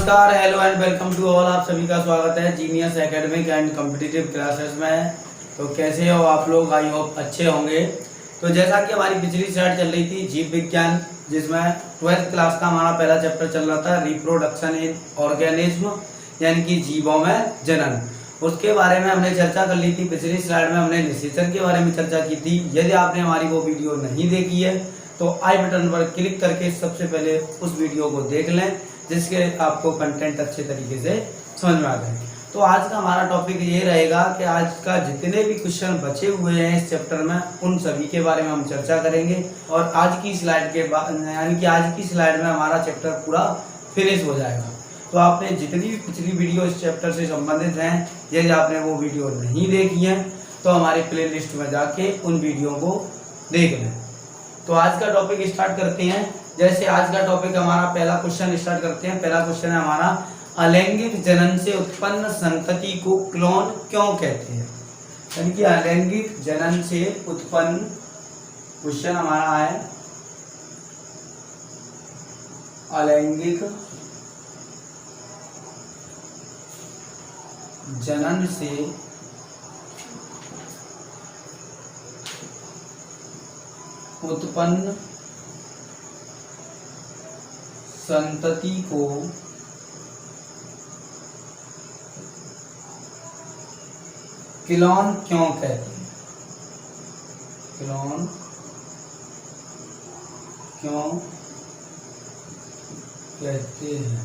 नमस्कार, hello and welcome to all. आप सभी का स्वागत है genius academic and competitive classes में। तो कैसे हो आप लोग? आई होप अच्छे होंगे। तो जैसा कि हमारी पिछली स्लाइड चल रही थी जीव विज्ञान, जिसमें 12th क्लास का हमारा पहला चैप्टर चल रहा था रिप्रोडक्शन इन ऑर्गेनिज्म, यानी कि जीवों में जनन। उसके बारे में हमने चर्चा कर ली थी। पिछली स्लाइड में हमने निषेचन के बारे में चर्चा की थी। यदि आपने हमारी वो वीडियो नहीं देखी है तो आई बटन पर क्लिक करके सबसे पहले उस वीडियो को देख लें, जिसके आपको कंटेंट अच्छे तरीके से समझ में आ जाए। तो आज का हमारा टॉपिक ये रहेगा कि आज का जितने भी क्वेश्चन बचे हुए हैं इस चैप्टर में, उन सभी के बारे में हम चर्चा करेंगे। और आज की स्लाइड के बाद, यानी कि आज की स्लाइड में हमारा चैप्टर पूरा फिनिश हो जाएगा। तो आपने जितनी भी पिछली वीडियो इस चैप्टर से संबंधित हैं, यदि आपने वो वीडियो नहीं देखी है तो हमारे प्ले लिस्ट में जाके उन वीडियो को देख लें। तो आज का टॉपिक स्टार्ट करते हैं। जैसे आज का टॉपिक हमारा पहला क्वेश्चन स्टार्ट करते हैं। पहला क्वेश्चन है हमारा, अलैंगिक जनन से उत्पन्न संतति को क्लोन क्यों कहते हैं? यानी कि अलैंगिक जनन से उत्पन्न, क्वेश्चन हमारा है अलैंगिक जनन से उत्पन्न संतति को क्लोन क्यों कहते हैं? क्लोन क्यों कहते हैं?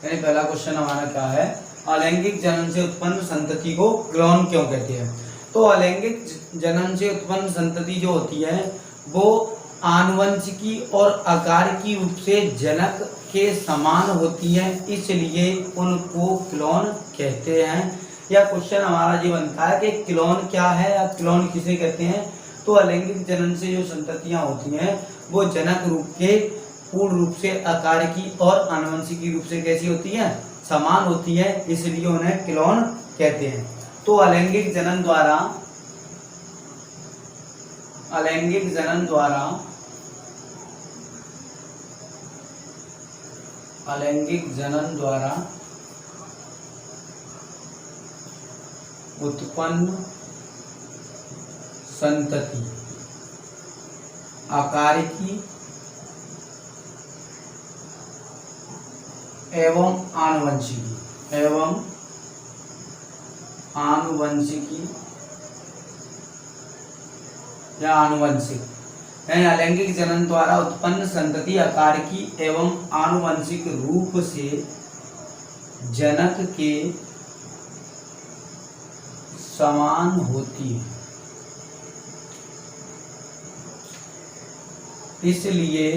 यानी पहला क्वेश्चन हमारा क्या है, अलैंगिक जनन से उत्पन्न संतति को क्लोन क्यों कहते हैं? तो अलैंगिक जनन से उत्पन्न संतति जो होती है वो आनुवंशिकी और अकारिकी रूप से जनक के समान होती है, इसलिए उनको क्लोन कहते हैं। यह क्वेश्चन हमारा ये बनता है कि क्लोन क्या है या क्लोन किसे कहते हैं? तो अलैंगिक जनन से जो संततियां होती हैं वो जनक रूप के पूर्ण रूप से अकारिकी और आनुवंशिकी रूप से कैसी होती है? समान होती है, इसलिए उन्हें क्लोन कहते हैं। तो अलैंगिक जनन द्वारा उत्पन्न संतति अकारिकी एवं आनुवंशिकी या आनुवंशिक, यानी अलैंगिक जनन द्वारा उत्पन्न संतति अकारिकी एवं आनुवंशिक रूप से जनक के समान होती है, इसलिए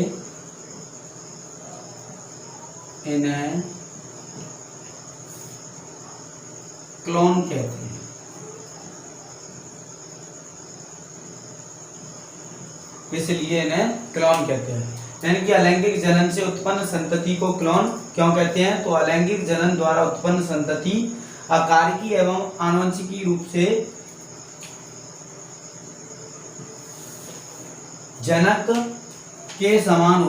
इन्हें क्लोन कहते हैं। यानी कि अलैंगिक जनन से उत्पन्न संतति को क्लोन क्यों कहते हैं? तो अलैंगिक जनन द्वारा उत्पन्न संतति अकारिकी एवं आनुवंशिकी रूप से जनक के समान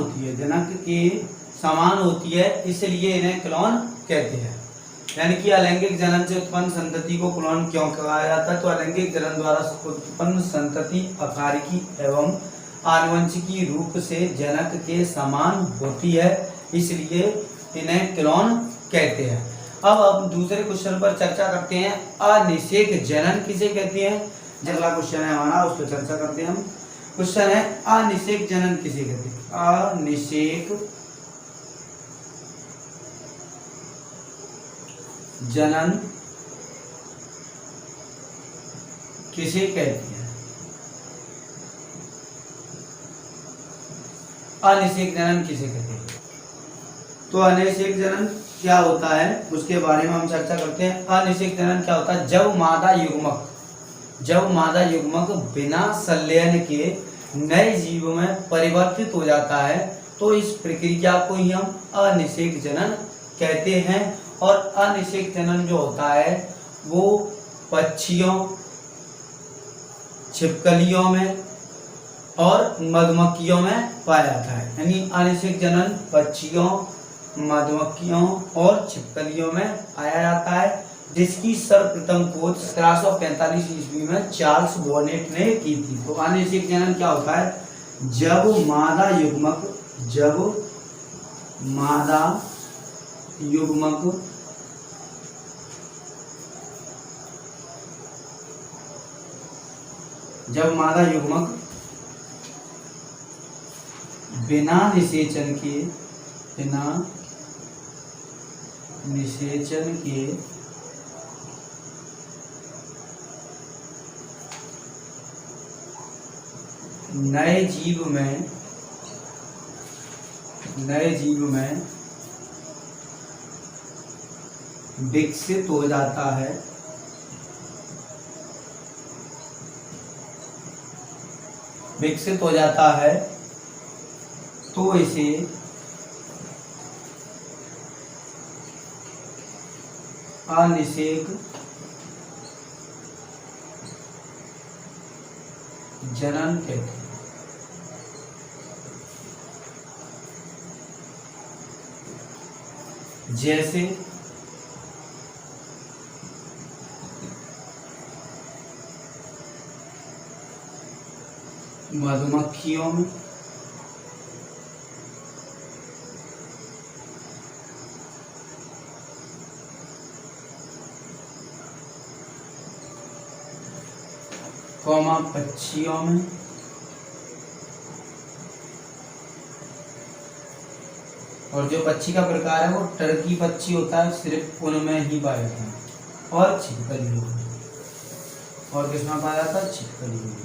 होती है, इसलिए इन्हें क्लोन कहते हैं। यानी कि अलैंगिक जनन से उत्पन्न संतति को क्लोन क्यों कहा जाता है? तो अलैंगिक जनन द्वारा उत्पन्न संतति अकारिकी एवं आनुवंशिकी रूप से जनक के समान होती है, इसलिए इन्हें क्लोन कहते हैं। अब दूसरे क्वेश्चन पर चर्चा करते हैं, अनिषेक जनन किसे कहते हैं? अगला क्वेश्चन है हमारा, उस पर चर्चा करते हैं हम। क्वेश्चन है, अनिषेक जनन किसे कहते हैं? अनिषेक जनन किसे कहते हैं? अनिषेक जनन किसे कहते हैं? तो अनिषेक जनन क्या होता है उसके बारे में हम चर्चा करते हैं। अनिषेक जनन क्या होता है? जब मादा युग्मक बिना संलयन के नए जीव में परिवर्तित हो जाता है तो इस प्रक्रिया को ही हम अनिषेक जनन कहते हैं। और अनिषेक जनन जो होता है वो पक्षियों, छिपकलियों में और मधुमक्खियों में पाया जाता है। यानी अनिषेक जनन पक्षियों, मधुमक्खियों और छिपकलियों में पाया जाता है, जिसकी सर्वप्रथम खोज 1745 ईस्वी में चार्ल्स बॉनेट ने की थी। तो आनुवंशिक जनन क्या होता है? जब मादा युग्मक बिना निषेचन के नए जीव में विकसित हो जाता है, तो इसे अनिषेक जनन कहते हैं। जैसे मधुमक्खियों में पक्षियों में और जो पक्षी का प्रकार है वो टर्की पक्षी होता है, सिर्फ उनमें ही पाया जाता है, और छिपकलियों में। और किसमें पाया जाता है? छिपकलियों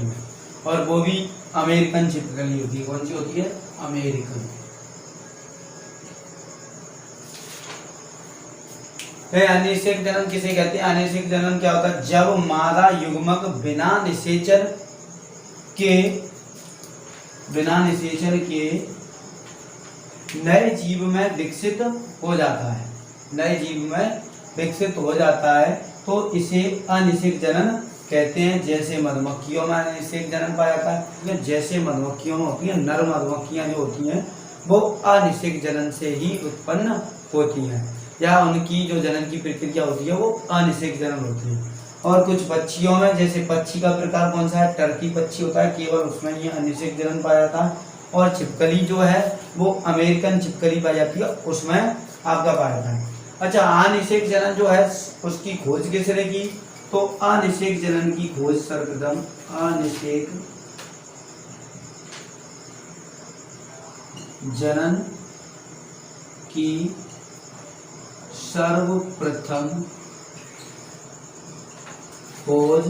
में। और वो भी अमेरिकन छिपकली होती है। कौन सी होती है? अमेरिकन। अनिषेक जनन किसे कहते हैं? अनिषेक जनन क्या होता है? जब मादा युग्मक बिना निषेचन के नए जीव में विकसित हो जाता है, तो इसे अनिषेक जनन कहते हैं। जैसे मधुमक्खियों में अनिषेक जनन पाया जाता है, जैसे मधुमक्खियों में होती है, नर मधुमक्खियां जो होती हैं वो अनिषेक जनन से ही उत्पन्न होती हैं, या उनकी जो जनन की प्रक्रिया होती है वो अनिषेक जनन होती है। और कुछ पक्षियों में, जैसे पक्षी का प्रकार कौन सा है? टर्की पक्षी होता है, केवल उसमें ही अनिषेक जनन पाया जाता है। और छिपकली जो है वो अमेरिकन छिपकली पाई जाती है, उसमें आपका पाया जाता है। अच्छा, अनिषेक जनन जो है उसकी खोज किसने की? तो अनिषेक जनन की खोज सर्वप्रथम अनिषेक जनन की सर्वप्रथम खोज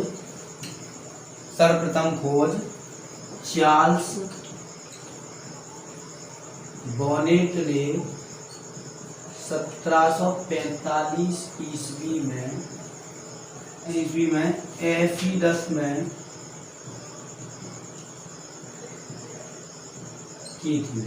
चार्ल्स बॉनेट ने 1745 ईस्वी में एफिडस में की थी।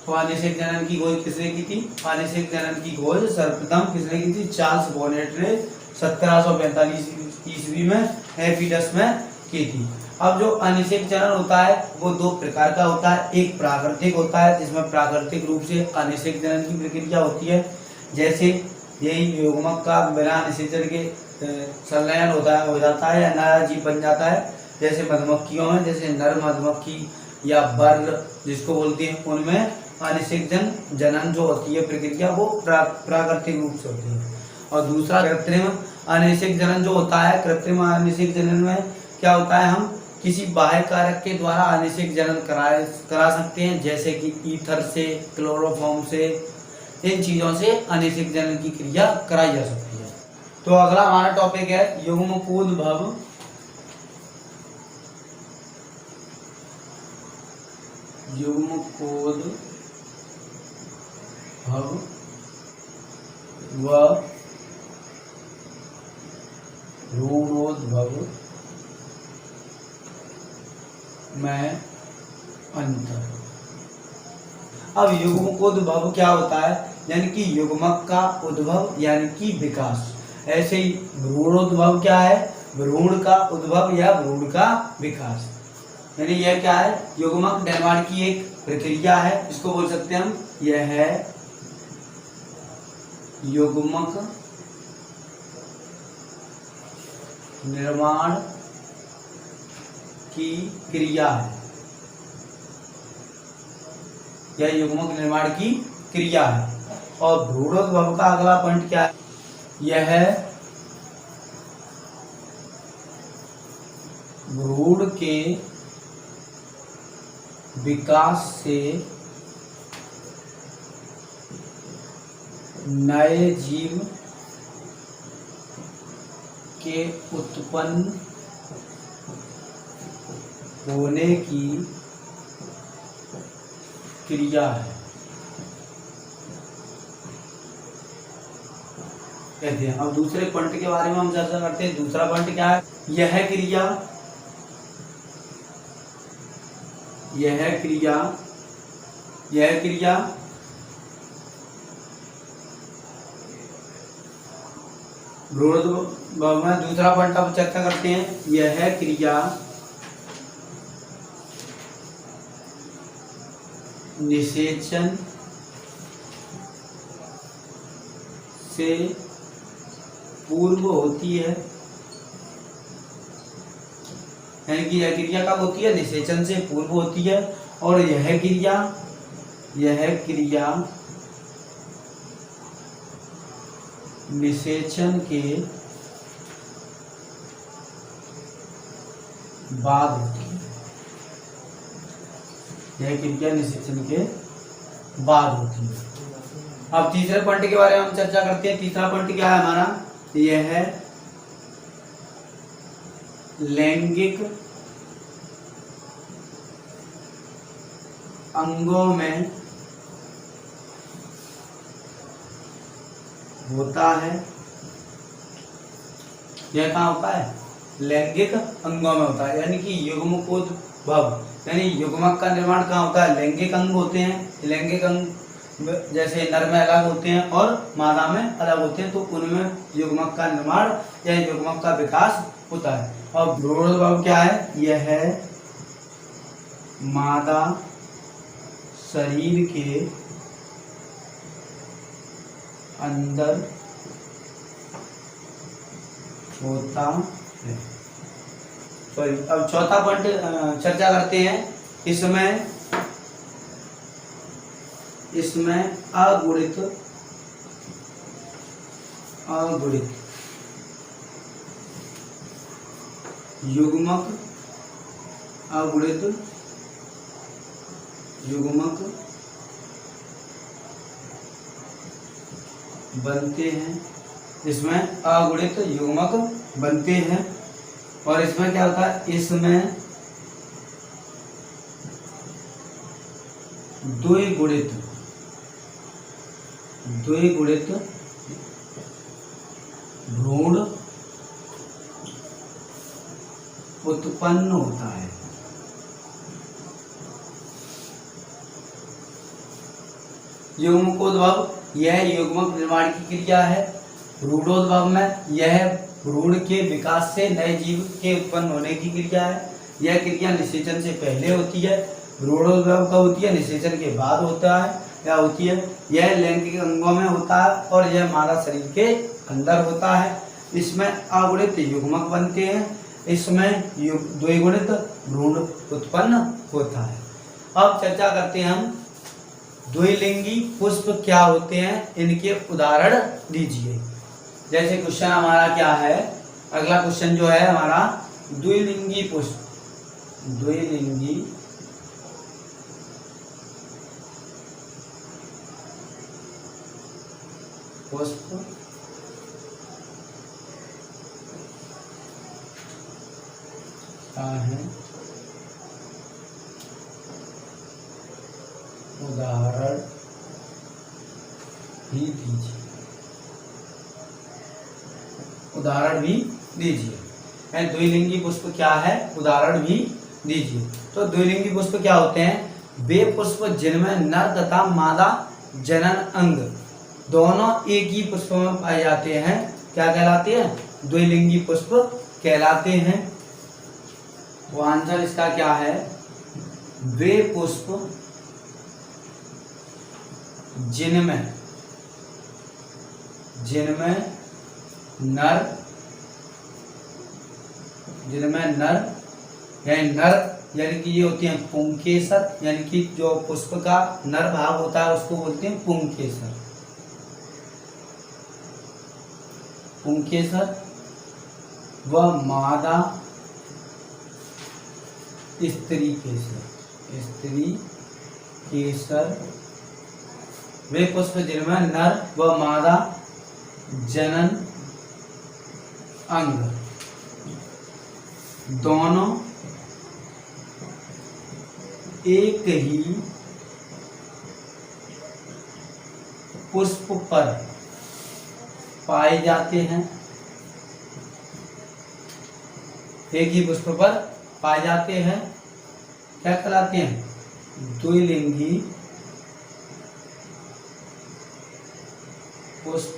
तो अनिषेक जनन की खोज किसने की थी? अनिषेक जनन की खोज सर्वप्रथम किसने की थी? चार्ल्स बॉनेट ने 1745 ईस्वी में एफिडस में की थी। अब जो अनिषेक जनन होता है वो दो प्रकार का होता है। एक प्राकृतिक होता है, जिसमें प्राकृतिक रूप से अनिषेक जनन की प्रक्रिया होती है, जैसे यही युग्मक का बिना निषेचन के संलयन हो जाता है या नया जीव बन जाता है। जैसे मधुमक्खियों में, जैसे नर मधुमक्खी या बर्ग जिसको बोलते हैं, उनमें अनिषेक जनन जो होती है प्रक्रिया वो प्राकृतिक रूप से होती है। और दूसरा कृत्रिम अनिषेक जनन जो होता है, कृत्रिम अनिषेक जनन में क्या होता है? हम किसी बाह्य कारक के द्वारा अनिषेक जनन करा सकते हैं, जैसे कि ईथर से, क्लोरोफॉर्म से, इन चीजों से अनिषेक जनन की क्रिया कराई जा सकती है। तो अगला हमारा टॉपिक है युग्मकोद्भव। व भ्रूणोद्भव में अंतर। अब युग्मकोद्भव क्या होता है? यानी कि युग्मक का उद्भव यानी कि विकास। ऐसे ही भ्रूणोद्भव क्या है? भ्रूण का उद्भव या भ्रूण का विकास। यानी यह क्या है, युग्मक निर्माण की एक प्रक्रिया है, इसको बोल सकते हैं हम, यह है युग्मक निर्माण की क्रिया है। यह युग्मक निर्माण की क्रिया है। और भ्रूणोद्भव का अगला पॉइंट क्या है, यह है भ्रूण के विकास से नए जीव के उत्पन्न होने की क्रिया है, कहते हैं। अब दूसरे पॉइंट के बारे में हम चर्चा करते हैं। दूसरा पॉइंट क्या है, यह क्रिया भ्रूणोद्भव में दूसरा पॉइंट अब चर्चा करते हैं। यह क्रिया निषेचन से पूर्व होती है। यानी कि यह क्रिया कब होती है, निषेचन से पूर्व होती है। और यह क्रिया निषेचन के बाद होती है। यह क्रिया निषेचन के बाद होती है। अब तीसरे पॉइंट के बारे में हम चर्चा करते हैं। तीसरा पॉइंट क्या है हमारा, यह है लैंगिक अंगों में होता है। यह कहाँ होता है, लैंगिक अंगों में होता है। यानी कि युग्मकोद्भव, यानी युग्मक का निर्माण कहाँ होता है, लैंगिक अंग होते हैं। लैंगिक अंग जैसे नर में अलग होते हैं और मादा में अलग होते हैं, तो उनमें युग्मक का निर्माण या युग्मक का विकास होता है। और भ्रूणोद्भव क्या है, यह है मादा शरीर के अंदर होता है। सॉरी, अब चौथा पॉइंट चर्चा करते हैं। इसमें अगुणित युग्मक बनते हैं। इसमें अगुणित युग्मक बनते हैं। और इसमें क्या होता है, इसमें द्विगुणित भ्रूण उत्पन्न होता है। युग्मकोद्भव, यह युग्मक निर्माण की क्रिया है। भ्रूणोद्भव में यह भ्रूण के विकास से नए जीव के उत्पन्न होने की क्रिया है। यह क्रिया निषेचन से पहले होती है। भ्रूणोद्भव कब होती है, निषेचन के बाद होता है या होती है। यह लैंगिक अंगों में होता है और यह मादा शरीर के अंदर होता है। इसमें अगुणित युग्मक बनते हैं। इसमें द्विगुणित भ्रूण उत्पन्न होता है। अब चर्चा करते हैं हम, द्विलिंगी पुष्प क्या होते हैं, इनके उदाहरण दीजिए। जैसे क्वेश्चन हमारा क्या है, अगला क्वेश्चन जो है हमारा, द्विलिंगी पुष्प क्या है, उदाहरण भी दीजिए। द्विलिंगी पुष्प क्या है, उदाहरण भी दीजिए। तो द्विलिंगी पुष्प क्या होते हैं, वे पुष्प जिनमें नर तथा मादा जनन अंग दोनों एक ही पुष्प में पाए जाते हैं, क्या कहलाते हैं, द्विलिंगी पुष्प कहलाते हैं। वो आंसर इसका क्या है, वे पुष्प जिनमें नर यानी कि ये होती है पुंकेसर, यानी कि जो पुष्प का नर भाग होता है उसको बोलते हैं पुंकेसर व मादा स्त्री केसर वे पुष्प जिनमें नर व मादा जनन अंग दोनों एक ही पुष्प पर पाए जाते हैं। एक ही पुष्प पर पाए जाते हैं, क्या कहलाते हैं, द्विलिंगी पुष्प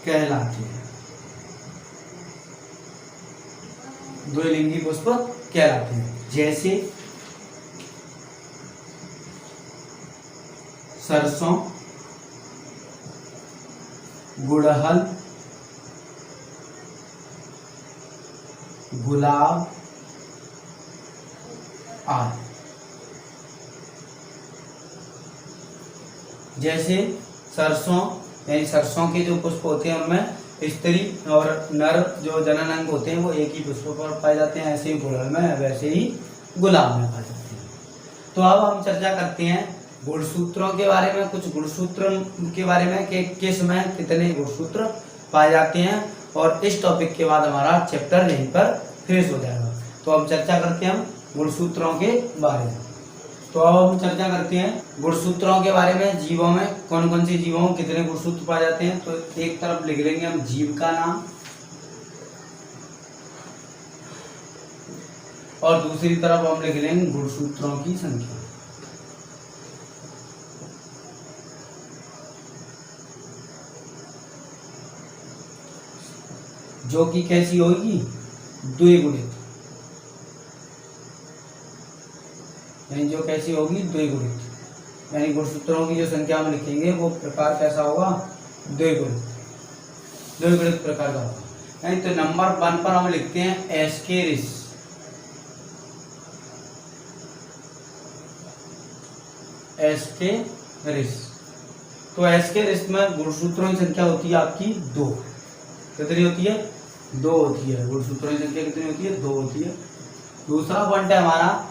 कहलाते हैं। द्विलिंगी पुष्प कहलाते हैं। जैसे सरसों, गुड़हल, गुलाब आदि। जैसे सरसों यानी सरसों के जो पुष्प होते हैं उनमें स्त्री और नर जो जनन अंग होते हैं वो एक ही पुष्प पर पाए जाते हैं। ऐसे ही गुड़हल में, वैसे ही गुलाब में पाए जाते हैं। तो अब हम चर्चा करते हैं गुणसूत्रों के बारे में, कुछ गुणसूत्र के बारे में कि किस में कितने गुणसूत्र पाए जाते हैं, और इस टॉपिक के बाद हमारा चैप्टर यहीं पर फिनिश हो जाएगा। तो अब चर्चा करते हैं हम गुणसूत्रों के बारे में। तो अब हम चर्चा करते हैं गुणसूत्रों के बारे में। जीवों में कौन कौन सी जीवों में कितने गुणसूत्र पाए जाते हैं। तो एक तरफ लिख लेंगे हम जीव का नाम, और दूसरी तरफ हम लिख लेंगे गुणसूत्रों की संख्या। जो कि कैसी होगी, द्विगुणित, यानी जो कैसी होगी, द्विगुणित, यानी गुणसूत्रों की जो संख्या हम लिखेंगे वो प्रकार कैसा होगा, द्विगुणित प्रकार का होगा। यानी तो नंबर 1 पर हम लिखते हैं एस्केरिस, तो एस्केरिस में गुणसूत्रों की संख्या होती है आपकी 2। कितनी होती है, 2 होती है। गुणसूत्रों की संख्या कितनी होती है, 2 होती है। दूसरा पॉइंट है हमारा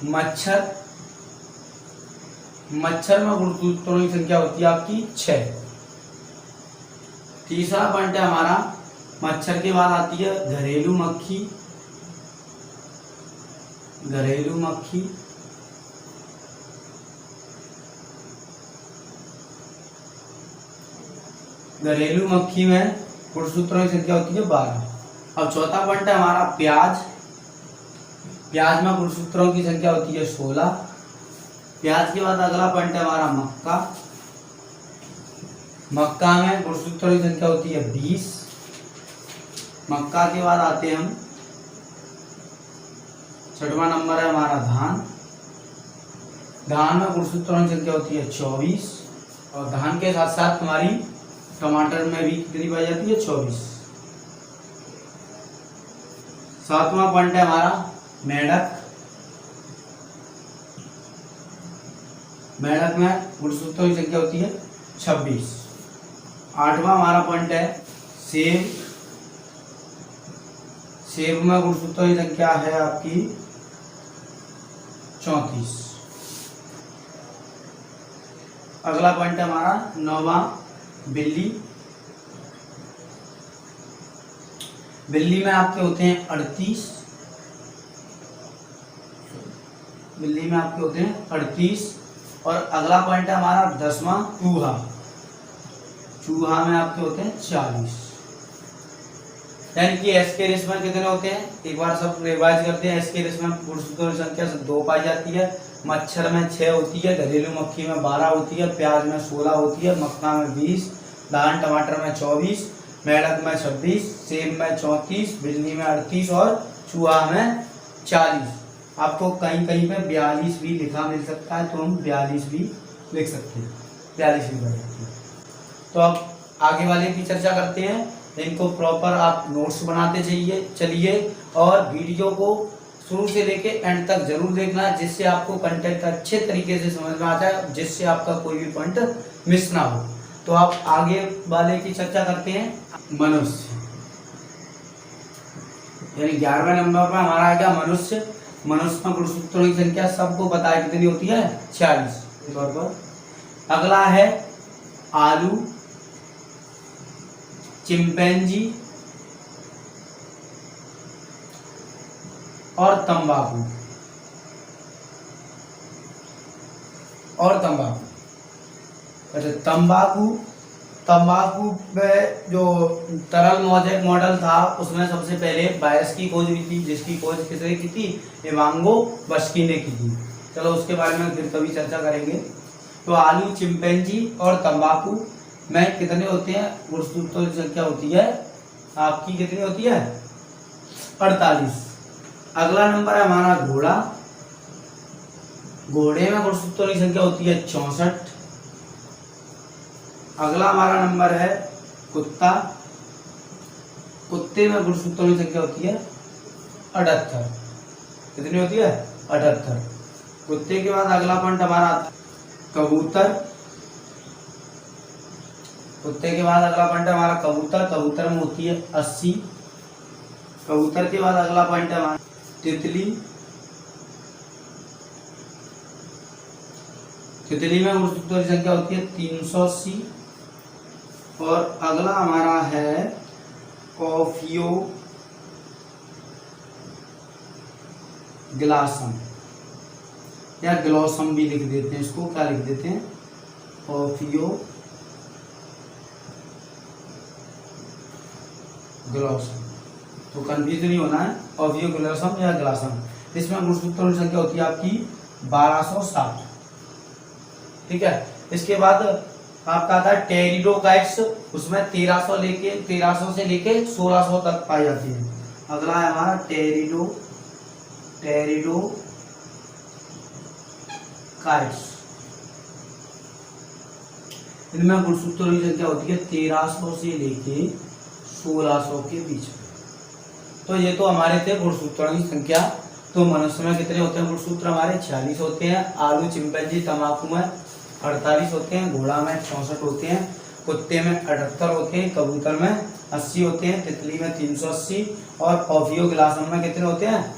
मच्छर में गुणसूत्रों की संख्या होती है आपकी 6। तीसरा पॉइंट है हमारा, मच्छर के बाद आती है घरेलू मक्खी, घरेलू मक्खी में गुणसूत्रों की संख्या होती है 12। अब चौथा पॉइंट है हमारा प्याज में गुणसूत्रों की संख्या होती है 16। प्याज के बाद अगला पॉइंट है हमारा मक्का में गुणसूत्रों की संख्या होती है 20। मक्का के बाद आते हैं हम, छठवां नंबर है हमारा धान में गुणसूत्रों की संख्या होती है 24। और धान के साथ साथ हमारी टमाटर में भी कितनी पाई जाती है, 24। सातवां पॉइंट है हमारा मेढक में गुणसूत्रों की संख्या होती है 26। आठवां हमारा पॉइंट है सेब में गुणसूत्रों की संख्या है आपकी 34। अगला पॉइंट है हमारा 9वां बिल्ली में आपके होते हैं 38। बिल्ली में आपके होते हैं 38। और अगला पॉइंट है हमारा 10वां चूहा में आपके होते हैं 40। यानी कि एस्केरिस में कितने होते हैं, एक बार सब रिवाइज करते हैं। एस्केरिस में गुणसूत्रों की संख्या 2 पाई जाती है, मच्छर में 6 होती है, घरेलू मक्खी में 12 होती है, प्याज में 16 होती है, मक्का में 20, धान टमाटर में 24, मेढक में 26, सेब में 34, बिल्ली में 38 और चूहा में 40। आपको कहीं कहीं पे 42 भी लिखा मिल सकता है, तो हम 42 भी लिख सकते हैं, 42 भी पढ़ सकते हैं। तो अब आगे वाले की चर्चा करते हैं। इनको प्रॉपर आप नोट्स बनाते चलिए और वीडियो को शुरू से लेके एंड तक जरूर देखना, जिससे आपको कंटेंट अच्छे तरीके से समझ में आ जाए, जिससे आपका कोई भी पॉइंट मिस ना हो। तो आप आगे वाले की चर्चा करते हैं। मनुष्य, यानी 11वें नंबर पर हमारा आ गया मनुष्य। मनुष्य में गुणसूत्रों की संख्या सबको पता है कितनी होती है, 46। अगला है आलू, चिंपैंजी और तंबाकू। अच्छा, तंबाकू में जो तरल मॉडल था उसमें सबसे पहले वायरस की खोज हुई थी, जिसकी खोज किसने की थी, इवांगो बस्की ने की थी। चलो उसके बारे में फिर कभी चर्चा करेंगे। तो आलू, चिंपैंजी और तंबाकू में कितने होते हैं, गुणसूत्रों की संख्या होती है आपकी कितनी होती है, 48। अगला नंबर है हमारा घोड़ा। घोड़े में गुणसूत्रों की संख्या होती है 64। अगला हमारा नंबर है कुत्ता। कुत्ते में गुणसूत्रों की संख्या होती है 78। कितनी होती है, 78। कुत्ते के बाद अगला पॉइंट हमारा कबूतर। कुत्ते के बाद अगला पॉइंट है हमारा कबूतर। कबूतर में होती है 80। कबूतर के बाद अगला पॉइंट है हमारा तितली। तितली में गुणसूत्रों की संख्या होती है 380। और अगला हमारा है ऑफियो ग्लासम या ग्लॉसम भी लिख देते हैं, इसको क्या लिख देते हैं, ऑफियो ग्लॉसम। तो कंफ्यूज नहीं होना है, ऑफियो ग्लॉसम या ग्लासम। इसमें गुणसूत्रों की संख्या होती है आपकी 1260। ठीक है। इसके बाद आपका आता है टेरिडोकाइट्स, उसमें 1300 से लेके 1600 तक पाई जाती है। अगला है हमारा टेरिडोकाइट्स। इनमें गुणसूत्रों की संख्या होती है 1300 से लेके 1600 के बीच में। तो ये तो हमारे थे गुणसूत्रों की संख्या। तो मनुष्य में कितने होते हैं गुणसूत्र, हमारे 46 होते हैं। आलू, चिंपैंजी, तंबाकू में 48 होते हैं। घोड़ा में 64 होते हैं। कुत्ते में 78 होते हैं। कबूतर में 80 होते हैं। तितली में 380 और ऑफियो ग्लासम में कितने होते हैं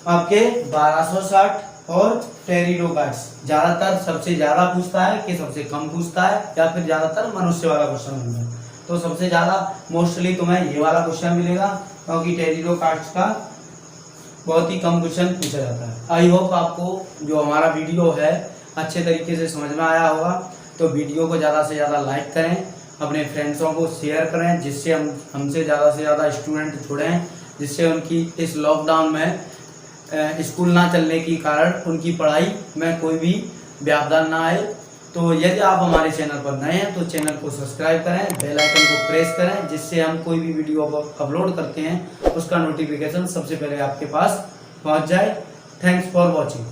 आपके 1260। और टेरिडोकाइट्स ज्यादातर सबसे ज्यादा पूछता है कि सबसे कम पूछता है, या फिर ज्यादातर मनुष्य वाला क्वेश्चन होगा। तो सबसे ज्यादा मोस्टली तुम्हें ये वाला क्वेश्चन मिलेगा, क्योंकि टेरिडोकाइट्स का बहुत ही कम क्वेश्चन पूछा जाता है। आई होप आपको जो हमारा वीडियो है अच्छे तरीके से समझ में आया होगा। तो वीडियो को ज़्यादा से ज़्यादा लाइक करें, अपने फ्रेंड्सों को शेयर करें, जिससे हमसे ज़्यादा से ज़्यादा स्टूडेंट जुड़ें, जिससे उनकी इस लॉकडाउन में स्कूल ना चलने के कारण उनकी पढ़ाई में कोई भी व्यवधान ना आए। तो यदि आप हमारे चैनल पर नए हैं तो चैनल को सब्सक्राइब करें, बेल आइकन को प्रेस करें, जिससे हम कोई भी वीडियो अपलोड करते हैं उसका नोटिफिकेशन सबसे पहले आपके पास पहुंच जाए। Thanks for watching.